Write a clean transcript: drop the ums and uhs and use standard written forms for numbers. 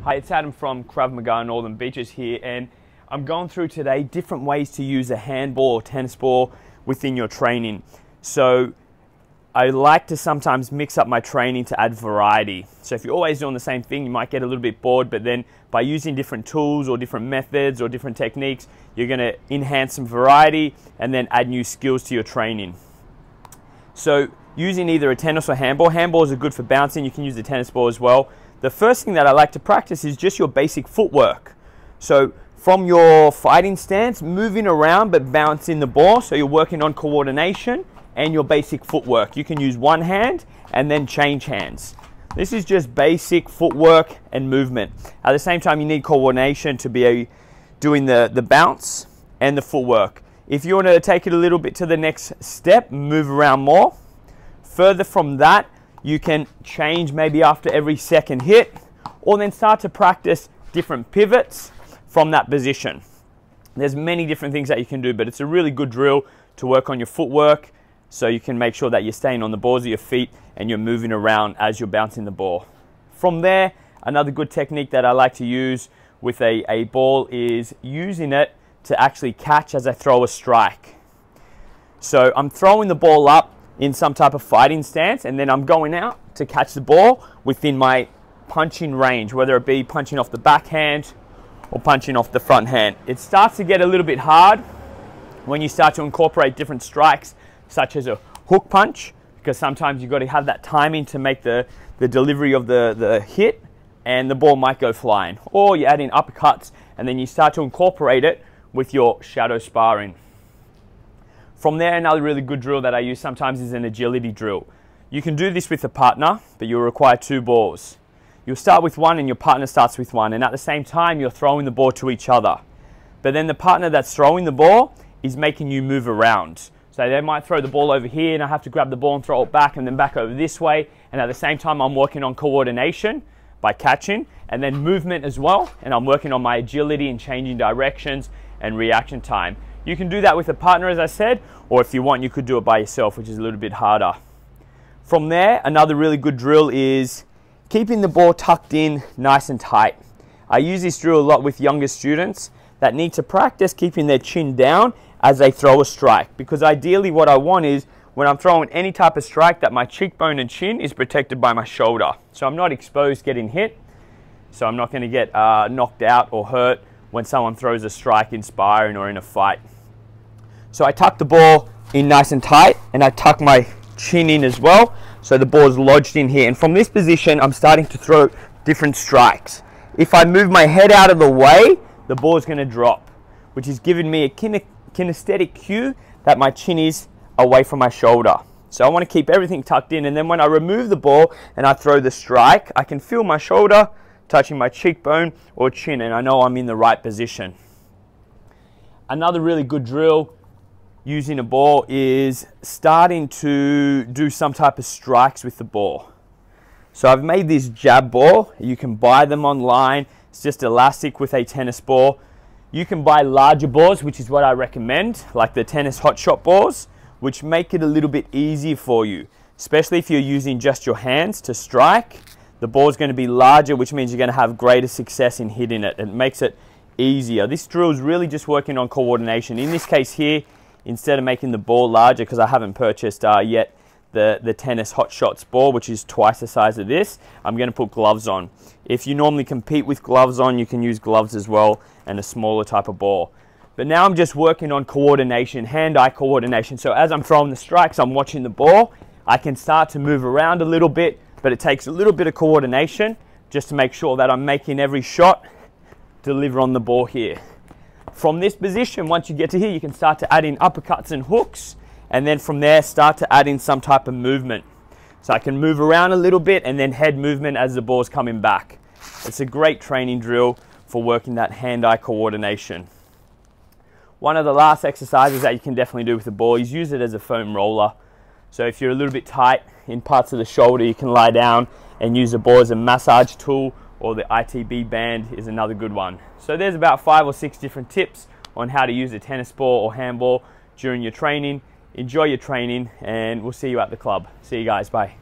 Hi, it's Adam from Krav Maga Northern Beaches here, and I'm going through today different ways to use a handball or tennis ball within your training. So I like to sometimes mix up my training to add variety. So if you're always doing the same thing, you might get a little bit bored, but then by using different tools or different methods or different techniques, you're going to enhance some variety and then add new skills to your training. So using either a tennis or handball. Handballs are good for bouncing. You can use the tennis ball as well. The first thing that I like to practice is just your basic footwork. So from your fighting stance, moving around but bouncing the ball. So you're working on coordination and your basic footwork. You can use one hand and then change hands. This is just basic footwork and movement. At the same time, you need coordination to be doing the bounce and the footwork. If you want to take it a little bit to the next step, move around more. Further from that, you can change maybe after every second hit, or then start to practice different pivots from that position. There's many different things that you can do, but it's a really good drill to work on your footwork so you can make sure that you're staying on the balls of your feet and you're moving around as you're bouncing the ball. From there, another good technique that I like to use with a ball is using it to actually catch as I throw a strike. So I'm throwing the ball up in some type of fighting stance, and then I'm going out to catch the ball within my punching range, whether it be punching off the backhand or punching off the front hand. It starts to get a little bit hard when you start to incorporate different strikes, such as a hook punch, because sometimes you've got to have that timing to make the delivery of the hit, and the ball might go flying. Or you add in uppercuts, and then you start to incorporate it with your shadow sparring. From there, another really good drill that I use sometimes is an agility drill. You can do this with a partner, but you'll require two balls. You'll start with one and your partner starts with one, and at the same time you're throwing the ball to each other. But then the partner that's throwing the ball is making you move around. So they might throw the ball over here and I have to grab the ball and throw it back and then back over this way, and at the same time I'm working on coordination by catching and then movement as well, and I'm working on my agility and changing directions and reaction time. You can do that with a partner, as I said, or if you want, you could do it by yourself, which is a little bit harder. From there, another really good drill is keeping the ball tucked in nice and tight. I use this drill a lot with younger students that need to practice keeping their chin down as they throw a strike, because ideally what I want is when I'm throwing any type of strike that my cheekbone and chin is protected by my shoulder. So I'm not exposed getting hit, so I'm not going to get knocked out or hurt when someone throws a strike in sparring or in a fight. So I tuck the ball in nice and tight, and I tuck my chin in as well, so the ball is lodged in here. And from this position, I'm starting to throw different strikes. If I move my head out of the way, the ball is going to drop, which is giving me a kinesthetic cue that my chin is away from my shoulder. So I want to keep everything tucked in, and then when I remove the ball and I throw the strike, I can feel my shoulder touching my cheekbone or chin, and I know I'm in the right position. Another really good drill using a ball is starting to do some type of strikes with the ball. So I've made this jab ball. You can buy them online. It's just elastic with a tennis ball. You can buy larger balls, which is what I recommend, like the tennis hot shot balls, which make it a little bit easier for you, especially if you're using just your hands to strike. The ball is going to be larger, which means you're going to have greater success in hitting it. It makes it easier. This drill is really just working on coordination. In this case here, instead of making the ball larger, because I haven't purchased yet the tennis hot shots ball, which is twice the size of this, I'm going to put gloves on. If you normally compete with gloves on, you can use gloves as well, and a smaller type of ball. But now I'm just working on coordination, hand-eye coordination. So as I'm throwing the strikes, I'm watching the ball. I can start to move around a little bit, but it takes a little bit of coordination just to make sure that I'm making every shot deliver on the ball here. From this position, once you get to here, you can start to add in uppercuts and hooks, and then from there start to add in some type of movement. So I can move around a little bit and then head movement as the ball's coming back. It's a great training drill for working that hand-eye coordination. One of the last exercises that you can definitely do with the ball is use it as a foam roller. So if you're a little bit tight in parts of the shoulder, you can lie down and use the ball as a massage tool, or the ITB band is another good one. So there's about 5 or 6 different tips on how to use a tennis ball or handball during your training. Enjoy your training, and we'll see you at the club. See you guys, bye.